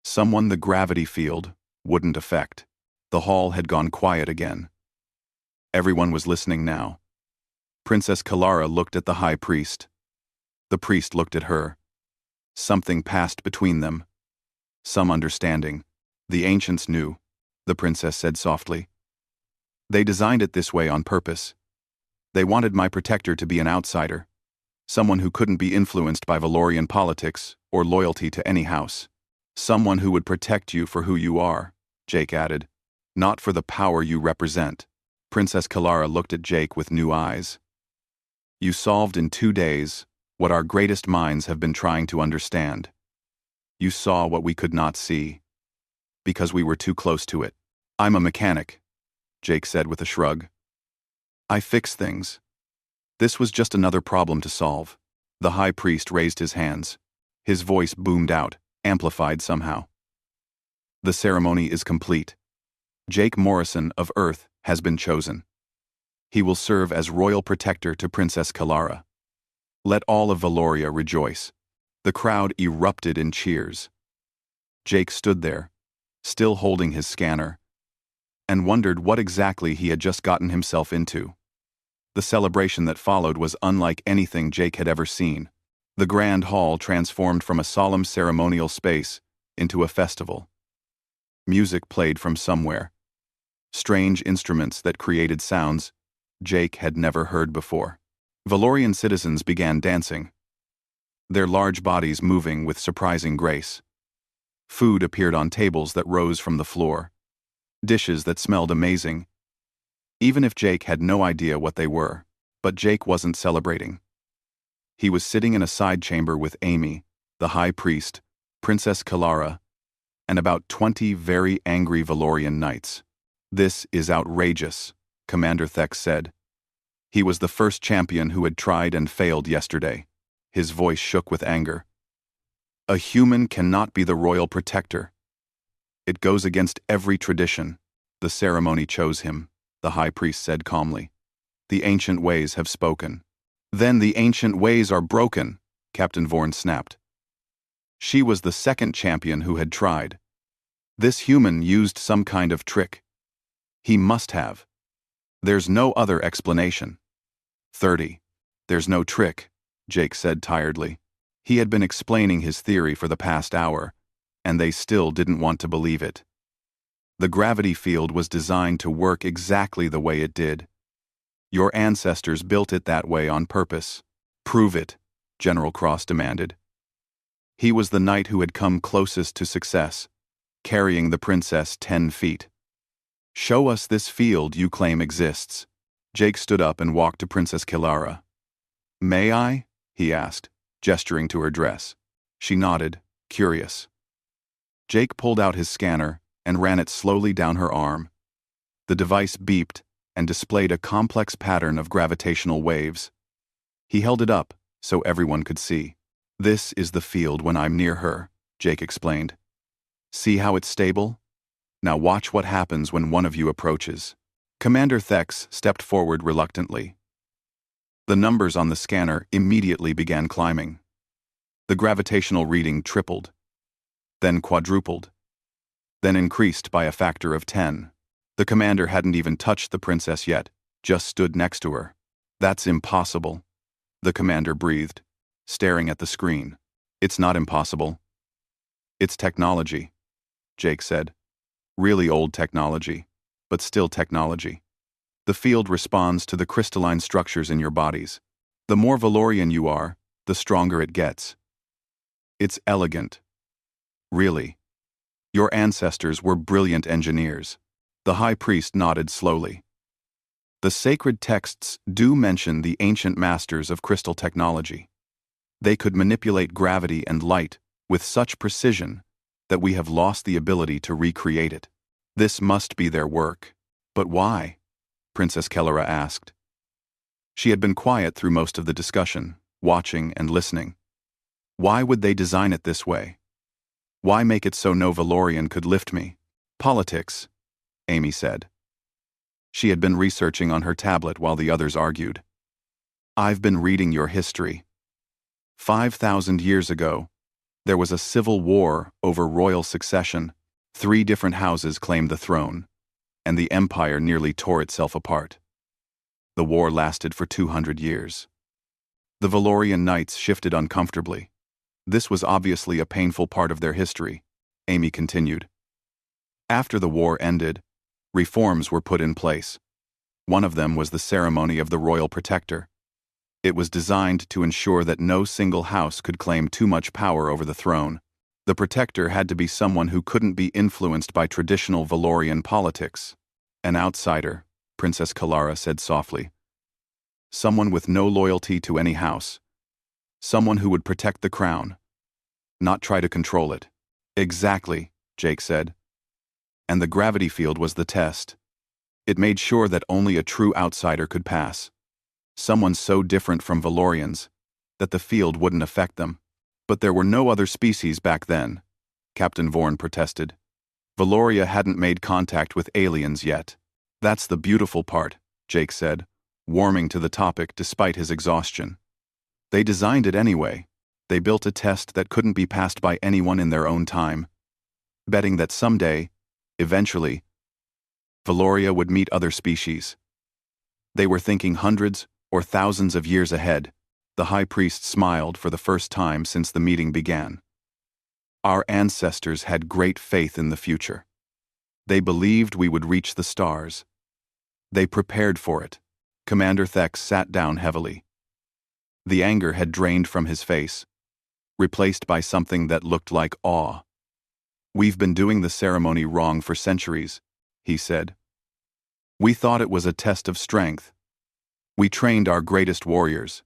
Someone the gravity field wouldn't affect. The hall had gone quiet again. Everyone was listening now. Princess Kalara looked at the high priest. The priest looked at her. Something passed between them. Some understanding. The ancients knew, the princess said softly. They designed it this way on purpose. They wanted my protector to be an outsider, someone who couldn't be influenced by Valorian politics or loyalty to any house. Someone who would protect you for who you are, Jake added, not for the power you represent. Princess Kalara looked at Jake with new eyes. You solved in 2 days what our greatest minds have been trying to understand. You saw what we could not see, because we were too close to it. I'm a mechanic, Jake said with a shrug. I fix things. This was just another problem to solve. The high priest raised his hands. His voice boomed out, amplified somehow. The ceremony is complete. Jake Morrison of Earth has been chosen. He will serve as royal protector to Princess Kalara. Let all of Valoria rejoice. The crowd erupted in cheers. Jake stood there, still holding his scanner, and wondered what exactly he had just gotten himself into. The celebration that followed was unlike anything Jake had ever seen. The grand hall transformed from a solemn ceremonial space into a festival. Music played from somewhere. Strange instruments that created sounds Jake had never heard before. Valorian citizens began dancing, their large bodies moving with surprising grace. Food appeared on tables that rose from the floor, dishes that smelled amazing, even if Jake had no idea what they were. But Jake wasn't celebrating. He was sitting in a side chamber with Amy, the high priest, Princess Kalara, and about 20 very angry Valorian knights. This is outrageous, Commander Thek said. He was the first champion who had tried and failed yesterday. His voice shook with anger. A human cannot be the royal protector. It goes against every tradition. The ceremony chose him, the high priest said calmly. The ancient ways have spoken. Then the ancient ways are broken, Captain Vorn snapped. She was the second champion who had tried. This human used some kind of trick. He must have. There's no other explanation. 30. There's no trick, Jake said tiredly. He had been explaining his theory for the past hour, and they still didn't want to believe it. The gravity field was designed to work exactly the way it did. Your ancestors built it that way on purpose. Prove it, General Cross demanded. He was the knight who had come closest to success. carrying the princess 10 feet. "Show us this field you claim exists." Jake stood up and walked to Princess Kilara. "May I?" he asked, gesturing to her dress. She nodded, curious. Jake pulled out his scanner and ran it slowly down her arm. The device beeped and displayed a complex pattern of gravitational waves. He held it up so everyone could see. "This is the field when I'm near her," Jake explained. "See how it's stable? Now watch what happens when one of you approaches." Commander Thex stepped forward reluctantly. The numbers on the scanner immediately began climbing. The gravitational reading tripled, then quadrupled, then increased by a factor of 10. The commander hadn't even touched the princess yet, just stood next to her. "That's impossible," the commander breathed, staring at the screen. "It's not impossible. It's technology," Jake said. "Really old technology, but still technology. The field responds to the crystalline structures in your bodies. The more Valorian you are, the stronger it gets. It's elegant. Really. Your ancestors were brilliant engineers." The high priest nodded slowly. "The sacred texts do mention the ancient masters of crystal technology. They could manipulate gravity and light with such precision that we have lost the ability to recreate it. This must be their work." "But why?" Princess Kellara asked. She had been quiet through most of the discussion, watching and listening. "Why would they design it this way? Why make it so no Valorian could lift me?" "Politics," Amy said. She had been researching on her tablet while the others argued. "I've been reading your history. 5,000 years ago, there was a civil war over royal succession. 3 different houses claimed the throne, and the empire nearly tore itself apart. The war lasted for 200 years. The Valorian knights shifted uncomfortably. This was obviously a painful part of their history," Amy continued. "After the war ended, reforms were put in place. One of them was the ceremony of the royal protector. It was designed to ensure that no single house could claim too much power over the throne. The protector had to be someone who couldn't be influenced by traditional Valorian politics. An outsider," Princess Kilara said softly. "Someone with no loyalty to any house. Someone who would protect the crown, not try to control it." "Exactly," Jake said. "And the gravity field was the test. It made sure that only a true outsider could pass. Someone so different from Valorians that the field wouldn't affect them." "But there were no other species back then," Captain Vorn protested. "Valoria hadn't made contact with aliens yet." "That's the beautiful part," Jake said, warming to the topic despite his exhaustion. "They designed it anyway. They built a test that couldn't be passed by anyone in their own time, betting that someday, eventually, Valoria would meet other species. They were thinking hundreds or thousands of years ahead." The high priest smiled for the first time since the meeting began. "Our ancestors had great faith in the future. They believed we would reach the stars. They prepared for it." Commander Thex sat down heavily. The anger had drained from his face, replaced by something that looked like awe. "We've been doing the ceremony wrong for centuries," he said. "We thought it was a test of strength. We trained our greatest warriors.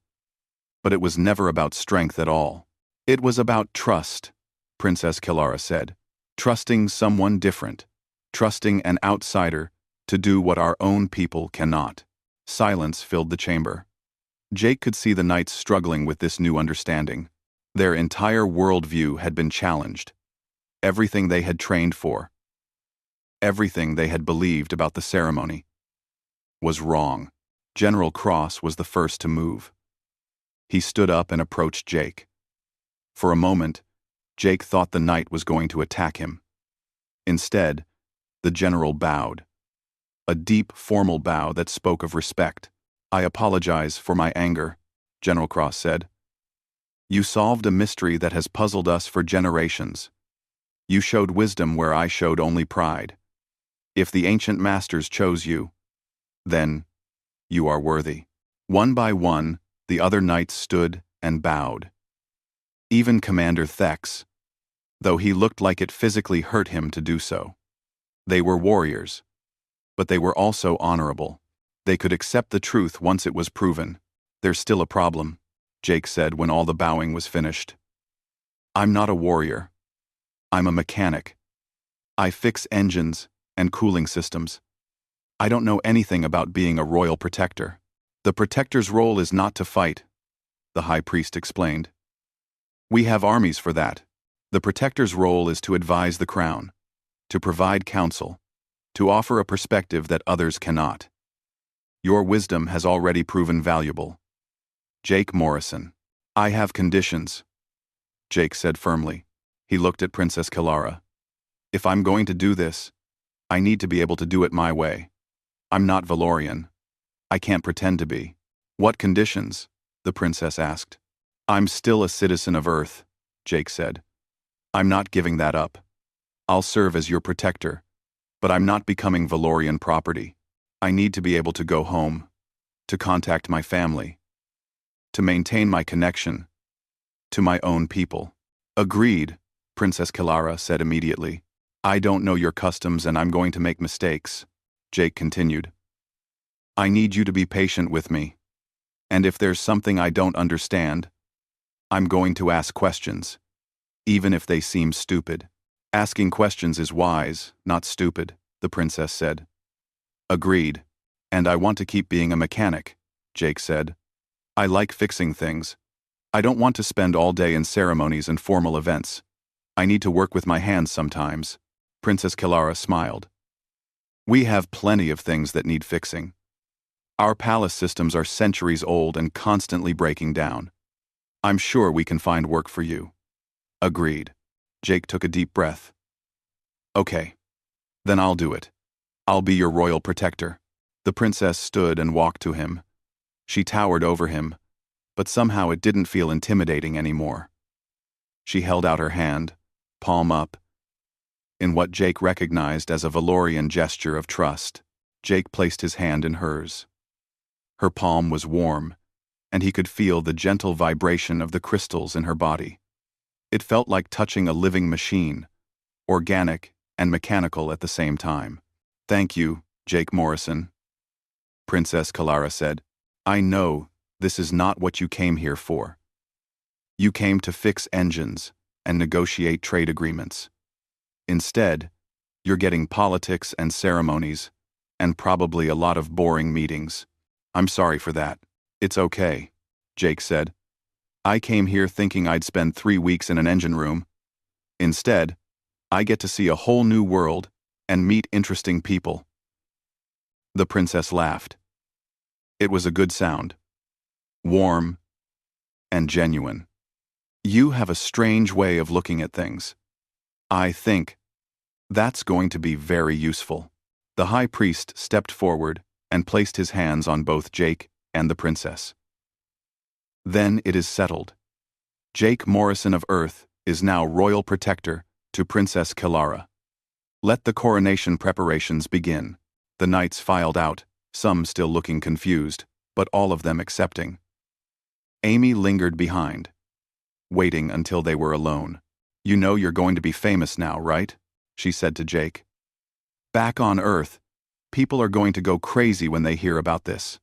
But it was never about strength at all. It was about trust," Princess Kilara said. "Trusting someone different. Trusting an outsider to do what our own people cannot." Silence filled the chamber. Jake could see the knights struggling with this new understanding. Their entire worldview had been challenged. Everything they had trained for, everything they had believed about the ceremony, was wrong. General Cross was the first to move. He stood up and approached Jake. For a moment, Jake thought the knight was going to attack him. Instead, the general bowed. A deep, formal bow that spoke of respect. "I apologize for my anger," General Cross said. "You solved a mystery that has puzzled us for generations. You showed wisdom where I showed only pride. If the ancient masters chose you, then you are worthy." One by one, the other knights stood and bowed. Even Commander Thex, though he looked like it physically hurt him to do so. They were warriors, but they were also honorable. They could accept the truth once it was proven. "There's still a problem," Jake said when all the bowing was finished. "I'm not a warrior. I'm a mechanic. I fix engines and cooling systems. I don't know anything about being a royal protector." "The protector's role is not to fight," the high priest explained. "We have armies for that. The protector's role is to advise the crown, to provide counsel, to offer a perspective that others cannot. Your wisdom has already proven valuable." Jake Morrison. "I have conditions," Jake said firmly. He looked at Princess Kilara. "If I'm going to do this, I need to be able to do it my way. I'm not Valorian. I can't pretend to be." "What conditions?" the princess asked. "I'm still a citizen of Earth," Jake said. "I'm not giving that up. I'll serve as your protector, but I'm not becoming Valorian property. I need to be able to go home, to contact my family, to maintain my connection to my own people." "Agreed," Princess Kilara said immediately. "I don't know your customs and I'm going to make mistakes," Jake continued. "I need you to be patient with me. And if there's something I don't understand, I'm going to ask questions, even if they seem stupid." "Asking questions is wise, not stupid," the princess said. "Agreed. And I want to keep being a mechanic," Jake said. "I like fixing things. I don't want to spend all day in ceremonies and formal events. I need to work with my hands sometimes." Princess Kilara smiled. "We have plenty of things that need fixing. Our palace systems are centuries old and constantly breaking down. I'm sure we can find work for you." "Agreed." Jake took a deep breath. "Okay. Then I'll do it. I'll be your royal protector." The princess stood and walked to him. She towered over him, but somehow it didn't feel intimidating anymore. She held out her hand, palm up, in what Jake recognized as a Valorian gesture of trust. Jake placed his hand in hers. Her palm was warm, and he could feel the gentle vibration of the crystals in her body. It felt like touching a living machine, organic and mechanical at the same time. "Thank you, Jake Morrison," Princess Kilara said. "I know this is not what you came here for. You came to fix engines and negotiate trade agreements. Instead, you're getting politics and ceremonies, and probably a lot of boring meetings. I'm sorry for that." "It's okay," Jake said. "I came here thinking I'd spend 3 weeks in an engine room. Instead, I get to see a whole new world and meet interesting people." The princess laughed. It was a good sound. Warm and genuine. "You have a strange way of looking at things. I think that's going to be very useful." The high priest stepped forward and placed his hands on both Jake and the princess. "Then it is settled. Jake Morrison of Earth is now royal protector to Princess Kilara. Let the coronation preparations begin." The knights filed out, some still looking confused, but all of them accepting. Amy lingered behind, waiting until they were alone. "You know you're going to be famous now, right?" she said to Jake. "Back on Earth, people are going to go crazy when they hear about this.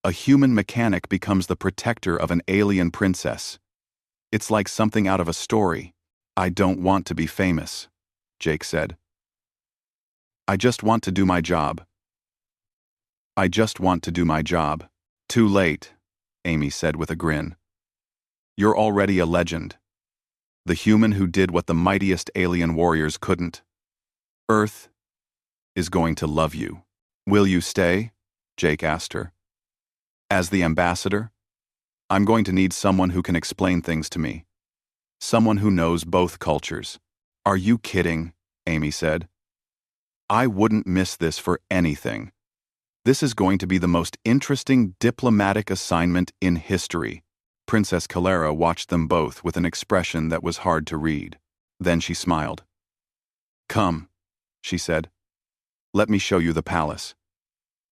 A human mechanic becomes the protector of an alien princess. It's like something out of a story." "I don't want to be famous," Jake said. "I just want to do my job. I just want to do my job." "Too late," Amy said with a grin. "You're already a legend. The human who did what the mightiest alien warriors couldn't. Earth is going to love you." "Will you stay?" Jake asked her. "As the ambassador? I'm going to need someone who can explain things to me. Someone who knows both cultures." "Are you kidding?" Amy said. "I wouldn't miss this for anything. This is going to be the most interesting diplomatic assignment in history." Princess Kilara watched them both with an expression that was hard to read. Then she smiled. "Come," she said. "Let me show you the palace.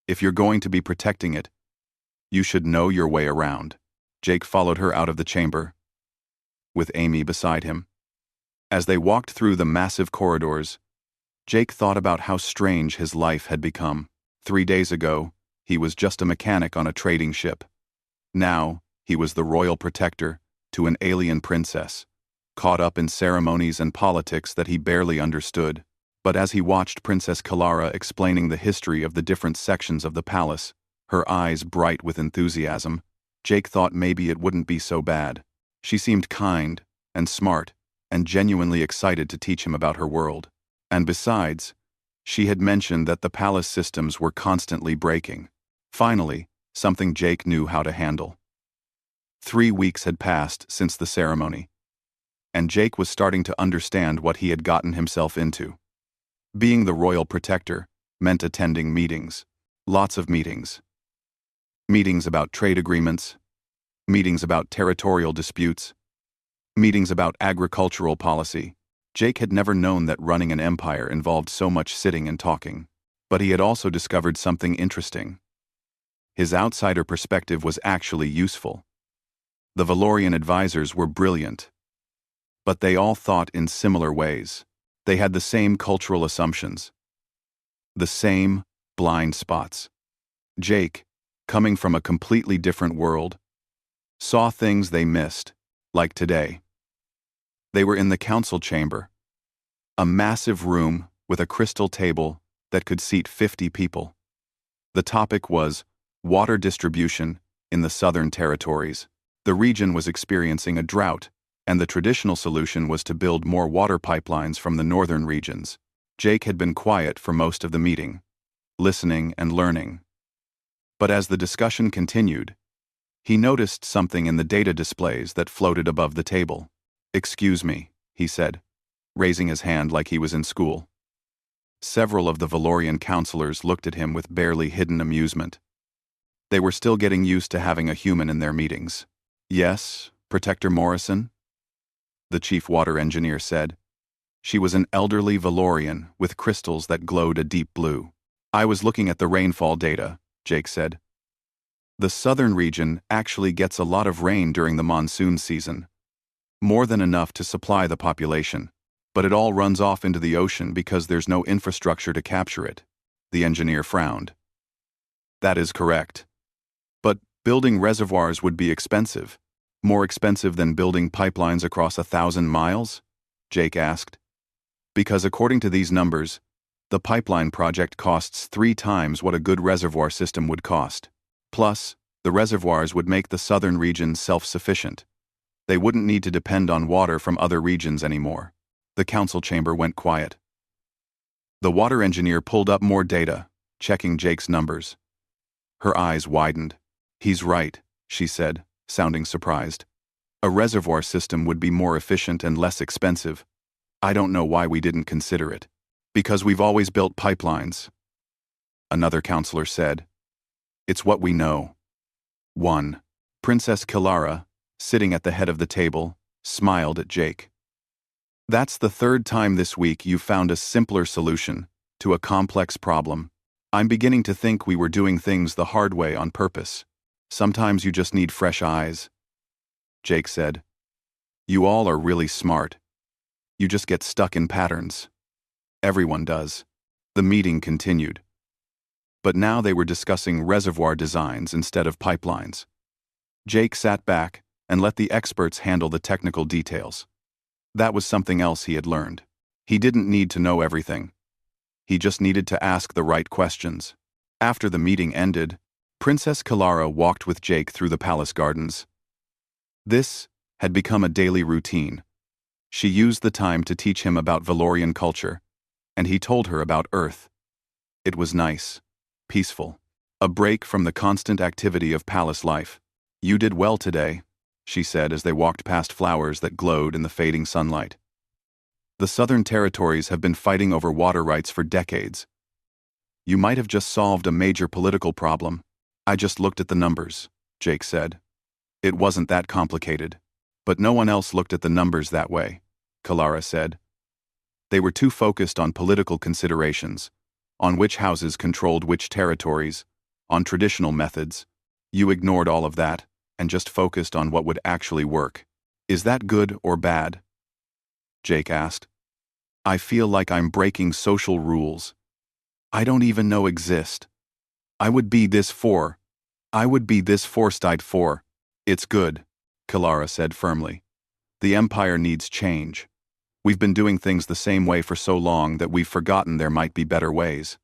If you're going to be protecting it, you should know your way around." Jake followed her out of the chamber, with Amy beside him. As they walked through the massive corridors, Jake thought about how strange his life had become. 3 days ago, he was just a mechanic on a trading ship. Now, he was the royal protector to an alien princess, caught up in ceremonies and politics that he barely understood. But as he watched Princess Kalara explaining the history of the different sections of the palace, her eyes bright with enthusiasm, Jake thought maybe it wouldn't be so bad. She seemed kind and smart and genuinely excited to teach him about her world. And besides, she had mentioned that the palace systems were constantly breaking. Finally, something Jake knew how to handle. 3 weeks had passed since the ceremony, and Jake was starting to understand what he had gotten himself into. Being the royal protector meant attending meetings. Lots of meetings. Meetings about trade agreements, meetings about territorial disputes, meetings about agricultural policy. Jake had never known that running an empire involved so much sitting and talking. But he had also discovered something interesting. His outsider perspective was actually useful. The Valorian advisors were brilliant, but they all thought in similar ways. They had the same cultural assumptions, the same blind spots. Jake, coming from a completely different world, saw things they missed, like today. They were in the council chamber, a massive room with a crystal table that could seat 50 people. The topic was water distribution in the southern territories. The region was experiencing a drought, and the traditional solution was to build more water pipelines from the northern regions. Jake had been quiet for most of the meeting, listening and learning. But as the discussion continued, he noticed something in the data displays that floated above the table. "Excuse me," he said, raising his hand like he was in school. Several of the Valorian counselors looked at him with barely hidden amusement. They were still getting used to having a human in their meetings. "Yes, Protector Morrison?" the chief water engineer said. She was an elderly Valorian with crystals that glowed a deep blue. "I was looking at the rainfall data," Jake said. "The southern region actually gets a lot of rain during the monsoon season, more than enough to supply the population, but it all runs off into the ocean because there's no infrastructure to capture it." The engineer frowned. "That is correct. But building reservoirs would be expensive. More expensive than building pipelines across 1,000 miles? Jake asked. "Because according to these numbers, the pipeline project costs 3 times what a good reservoir system would cost. Plus, the reservoirs would make the southern region self-sufficient. They wouldn't need to depend on water from other regions anymore." The council chamber went quiet. The water engineer pulled up more data, checking Jake's numbers. Her eyes widened. "He's right," she said, sounding surprised. "A reservoir system would be more efficient and less expensive. I don't know why we didn't consider it." "Because we've always built pipelines," another counselor said. "It's what we know." 1. Princess Kalara, sitting at the head of the table, smiled at Jake. "That's the 3rd time this week you've found a simpler solution to a complex problem. I'm beginning to think we were doing things the hard way on purpose. Sometimes you just need fresh eyes." Jake said. "You all are really smart. You just get stuck in patterns. Everyone does." The meeting continued. But now they were discussing reservoir designs instead of pipelines. Jake sat back and let the experts handle the technical details. That was something else he had learned. He didn't need to know everything. He just needed to ask the right questions. After the meeting ended, Princess Kalara walked with Jake through the palace gardens. This had become a daily routine. She used the time to teach him about Valorian culture, and he told her about Earth. It was nice, peaceful, a break from the constant activity of palace life. "You did well today," she said as they walked past flowers that glowed in the fading sunlight. "The southern territories have been fighting over water rights for decades. You might have just solved a major political problem." "I just looked at the numbers," Jake said. "It wasn't that complicated." "But no one else looked at the numbers that way," Kalara said. "They were too focused on political considerations, on which houses controlled which territories, on traditional methods. You ignored all of that and just focused on what would actually work. Is that good or bad?" Jake asked. I feel like I'm breaking social rules I don't even know exist. I would be this for. I would be this forced-eyed for. It's good, Kalara said firmly. The Empire needs change. We've been doing things the same way for so long that we've forgotten there might be better ways.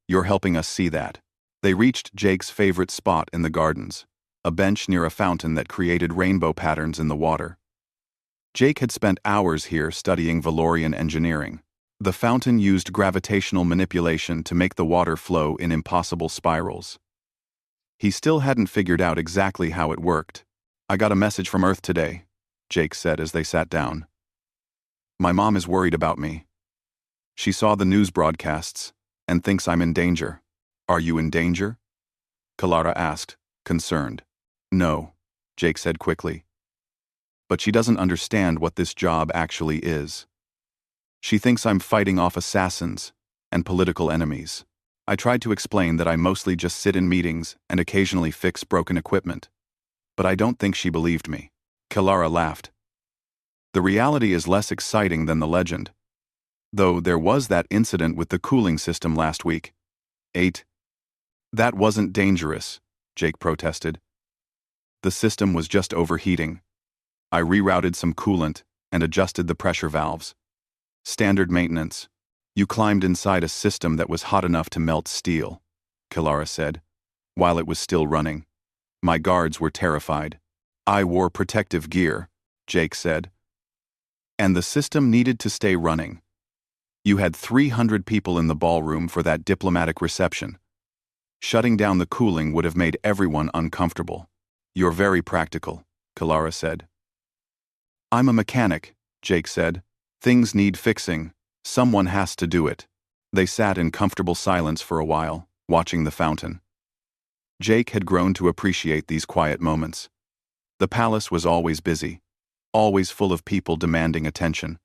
You're helping us see that. They reached Jake's favorite spot in the gardens, a bench near a fountain that created rainbow patterns in the water. Jake had spent hours here studying Valorian engineering. The fountain used gravitational manipulation to make the water flow in impossible spirals. He still hadn't figured out exactly how it worked. I got a message from Earth today, Jake said as they sat down. My mom is worried about me. She saw the news broadcasts and thinks I'm in danger. Are you in danger? Kalara asked, concerned. No, Jake said quickly. But she doesn't understand what this job actually is. She thinks I'm fighting off assassins and political enemies. I tried to explain that I mostly just sit in meetings and occasionally fix broken equipment. But I don't think she believed me. Kalara laughed. The reality is less exciting than the legend. Though there was that incident with the cooling system last week. 8. That wasn't dangerous, Jake protested. The system was just overheating. I rerouted some coolant and adjusted the pressure valves. Standard maintenance. You climbed inside a system that was hot enough to melt steel, Kalara said, while it was still running. My guards were terrified. I wore protective gear, Jake said. And the system needed to stay running. You had 300 people in the ballroom for that diplomatic reception. Shutting down the cooling would have made everyone uncomfortable. You're very practical, Kalara said. I'm a mechanic, Jake said. Things need fixing. Someone has to do it. They sat in comfortable silence for a while, watching the fountain. Jake had grown to appreciate these quiet moments. The palace was always busy, always full of people demanding attention.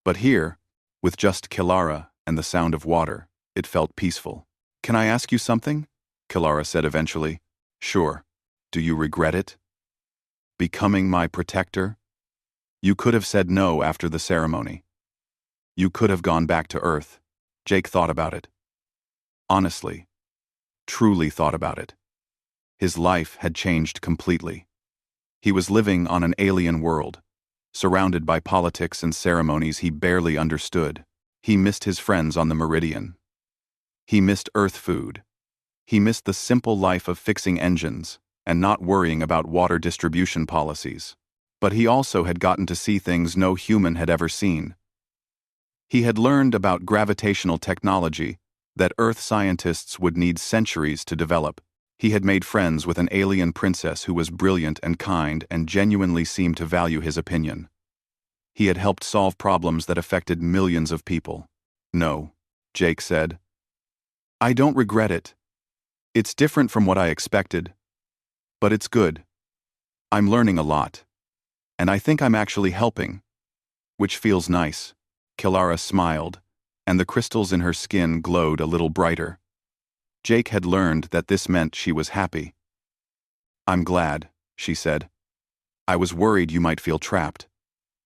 But here, with just Kalara and the sound of water, it felt peaceful. Can I ask you something? Kalara said eventually. Sure. Do you regret it? Becoming my protector? You could have said no after the ceremony. You could have gone back to Earth. Jake thought about it. Honestly. Truly thought about it. His life had changed completely. He was living on an alien world, surrounded by politics and ceremonies he barely understood. He missed his friends on the Meridian. He missed Earth food. He missed the simple life of fixing engines and not worrying about water distribution policies. But he also had gotten to see things no human had ever seen. He had learned about gravitational technology that Earth scientists would need centuries to develop. He had made friends with an alien princess who was brilliant and kind and genuinely seemed to value his opinion. He had helped solve problems that affected millions of people. No, Jake said. I don't regret it. It's different from what I expected. But it's good. I'm learning a lot. And I think I'm actually helping. Which feels nice. Kalara smiled, and the crystals in her skin glowed a little brighter. Jake had learned that this meant she was happy. I'm glad, she said. I was worried you might feel trapped.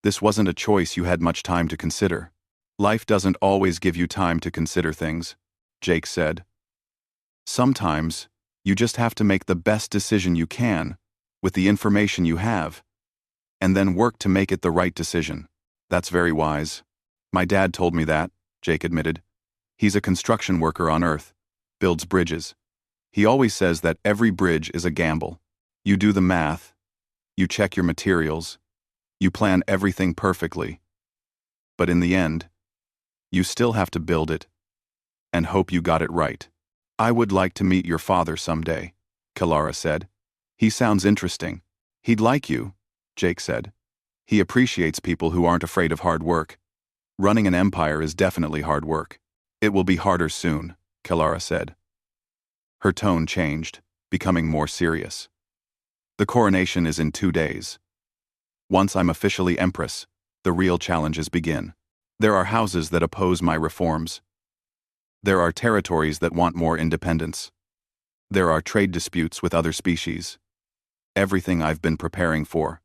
This wasn't a choice you had much time to consider. Life doesn't always give you time to consider things, Jake said. Sometimes, you just have to make the best decision you can, with the information you have, and then work to make it the right decision. That's very wise. My dad told me that, Jake admitted. He's a construction worker on Earth, builds bridges. He always says that every bridge is a gamble. You do the math, you check your materials, you plan everything perfectly. But in the end, you still have to build it and hope you got it right. I would like to meet your father someday, Kalara said. He sounds interesting. He'd like you, Jake said. He appreciates people who aren't afraid of hard work. Running an empire is definitely hard work. It will be harder soon, Kalara said. Her tone changed, becoming more serious. The coronation is in 2 days. Once I'm officially empress, the real challenges begin. There are houses that oppose my reforms. There are territories that want more independence. There are trade disputes with other species. Everything I've been preparing for,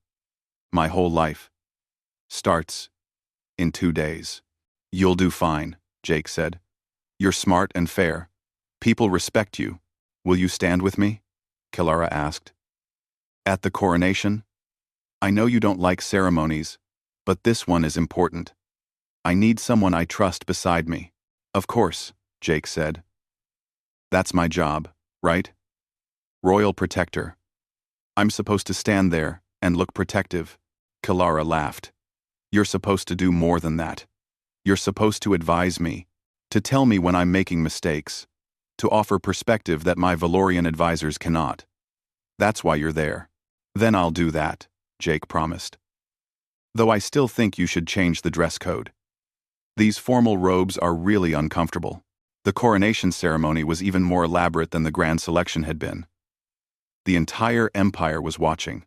my whole life, starts In 2 days. You'll do fine, Jake said. You're smart and fair. People respect you. Will you stand with me? Kilara asked. At the coronation? I know you don't like ceremonies, but this one is important. I need someone I trust beside me. Of course, Jake said. That's my job, right? Royal Protector. I'm supposed to stand there and look protective. Kilara laughed. You're supposed to do more than that. You're supposed to advise me, to tell me when I'm making mistakes, to offer perspective that my Valorian advisors cannot. That's why you're there. Then I'll do that, Jake promised. Though I still think you should change the dress code. These formal robes are really uncomfortable. The coronation ceremony was even more elaborate than the grand selection had been. The entire empire was watching.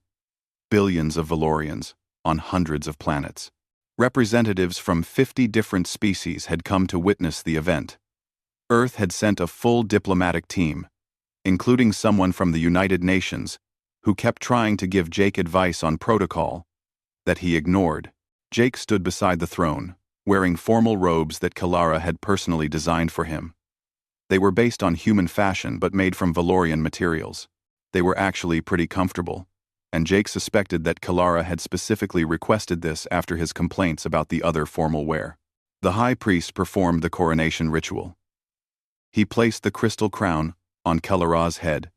Billions of Valorians, on hundreds of planets. Representatives from 50 different species had come to witness the event. Earth had sent a full diplomatic team, including someone from the United Nations, who kept trying to give Jake advice on protocol that he ignored. Jake stood beside the throne, wearing formal robes that Kilara had personally designed for him. They were based on human fashion but made from Valorian materials. They were actually pretty comfortable, and Jake suspected that Kilara had specifically requested this after his complaints about the other formal wear. The high priest performed the coronation ritual. He placed the crystal crown on Kilara's head,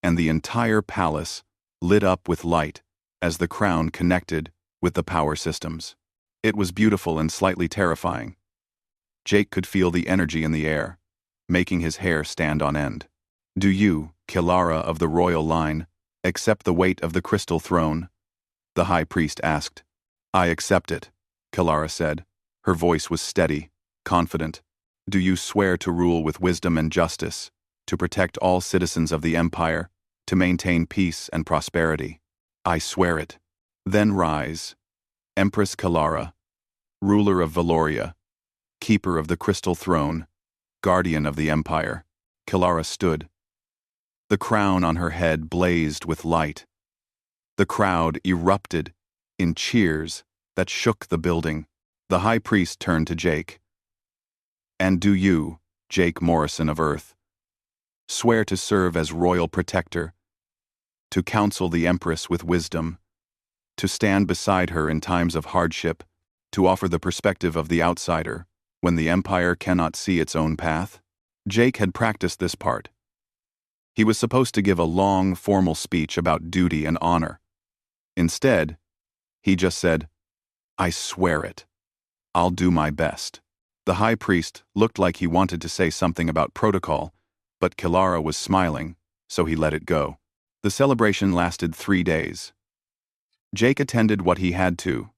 and the entire palace lit up with light as the crown connected with the power systems. It was beautiful and slightly terrifying. Jake could feel the energy in the air, making his hair stand on end. Do you, Kilara of the royal line, accept the weight of the crystal throne? The high priest asked. I accept it, Kilara said. Her voice was steady, confident. Do you swear to rule with wisdom and justice, to protect all citizens of the empire, to maintain peace and prosperity? I swear it. Then rise. Empress Kilara, ruler of Valoria, keeper of the crystal throne, guardian of the empire. Kilara stood. The crown on her head blazed with light. The crowd erupted in cheers that shook the building. The high priest turned to Jake. And do you, Jake Morrison of Earth, swear to serve as royal protector, to counsel the Empress with wisdom, to stand beside her in times of hardship, to offer the perspective of the outsider when the empire cannot see its own path? Jake had practiced this part. He was supposed to give a long, formal speech about duty and honor. Instead, he just said, I swear it. I'll do my best. The high priest looked like he wanted to say something about protocol, but Kilara was smiling, so he let it go. The celebration lasted 3 days. Jake attended what he had to,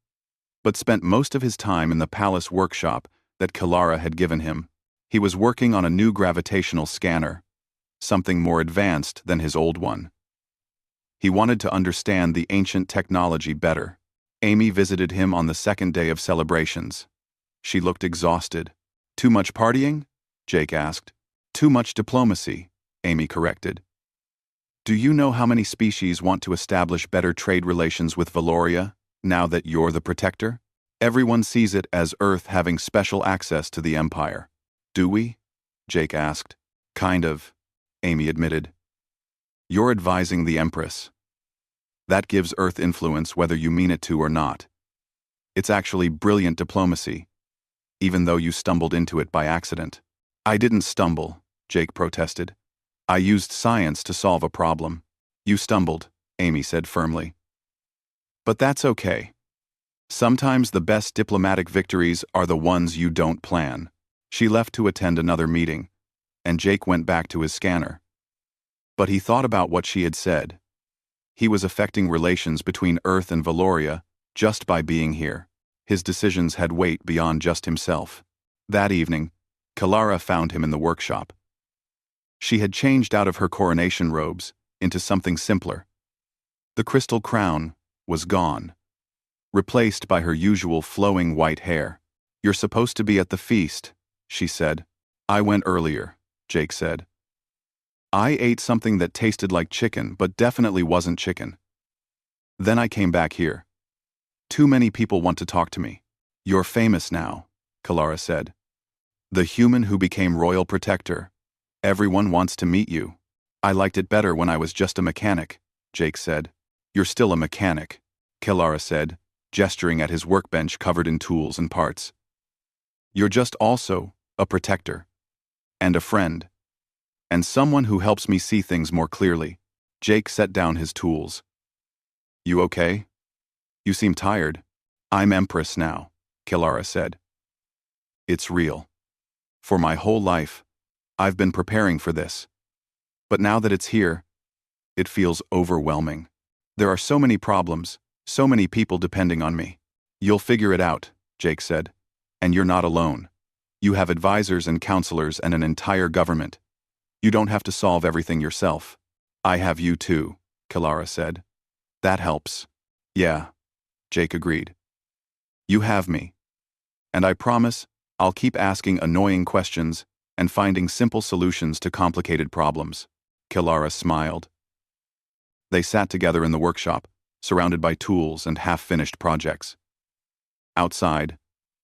but spent most of his time in the palace workshop that Kilara had given him. He was working on a new gravitational scanner, something more advanced than his old one. He wanted to understand the ancient technology better. Amy visited him on the second day of celebrations. She looked exhausted. Too much partying? Jake asked. Too much diplomacy, Amy corrected. Do you know how many species want to establish better trade relations with Valoria, now that you're the protector? Everyone sees it as Earth having special access to the Empire. Do we? Jake asked. Kind of, Amy admitted. You're advising the Empress. That gives Earth influence whether you mean it to or not. It's actually brilliant diplomacy, even though you stumbled into it by accident. I didn't stumble, Jake protested. I used science to solve a problem. You stumbled, Amy said firmly. But that's okay. Sometimes the best diplomatic victories are the ones you don't plan. She left to attend another meeting, and Jake went back to his scanner. But he thought about what she had said. He was affecting relations between Earth and Valoria just by being here. His decisions had weight beyond just himself. That evening, Kilara found him in the workshop. She had changed out of her coronation robes into something simpler. The crystal crown was gone, replaced by her usual flowing white hair. You're supposed to be at the feast, she said. I went earlier, Jake said. I ate something that tasted like chicken but definitely wasn't chicken. Then I came back here. Too many people want to talk to me. You're famous now, Kalara said. The human who became royal protector. Everyone wants to meet you. I liked it better when I was just a mechanic, Jake said. You're still a mechanic, Kalara said, gesturing at his workbench covered in tools and parts. You're just also a protector. And a friend. And someone who helps me see things more clearly. Jake set down his tools. You okay? You seem tired. I'm Empress now, Kalara said. It's real. For my whole life, I've been preparing for this. But now that it's here, it feels overwhelming. There are so many problems, so many people depending on me. You'll figure it out, Jake said. And you're not alone. You have advisors and counselors and an entire government. You don't have to solve everything yourself. I have you too, Kalara said. That helps. Yeah, Jake agreed. You have me. And I promise I'll keep asking annoying questions and finding simple solutions to complicated problems. Kalara smiled. They sat together in the workshop, surrounded by tools and half-finished projects. Outside,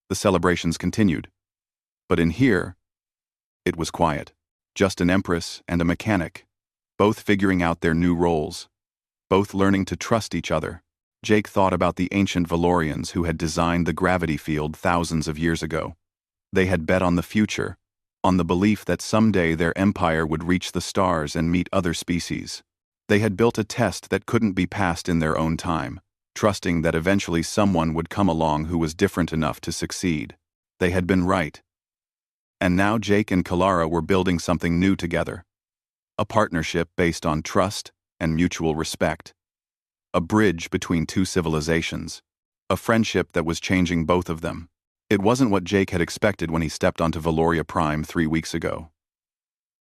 the celebrations continued. But in here, it was quiet. Just an empress and a mechanic, both figuring out their new roles, both learning to trust each other. Jake thought about the ancient Valorians who had designed the gravity field thousands of years ago. They had bet on the future, on the belief that someday their empire would reach the stars and meet other species. They had built a test that couldn't be passed in their own time, trusting that eventually someone would come along who was different enough to succeed. They had been right. And now Jake and Kalara were building something new together. A partnership based on trust and mutual respect. A bridge between two civilizations. A friendship that was changing both of them. It wasn't what Jake had expected when he stepped onto Valoria Prime 3 weeks ago.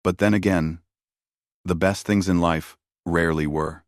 But then again, the best things in life rarely were.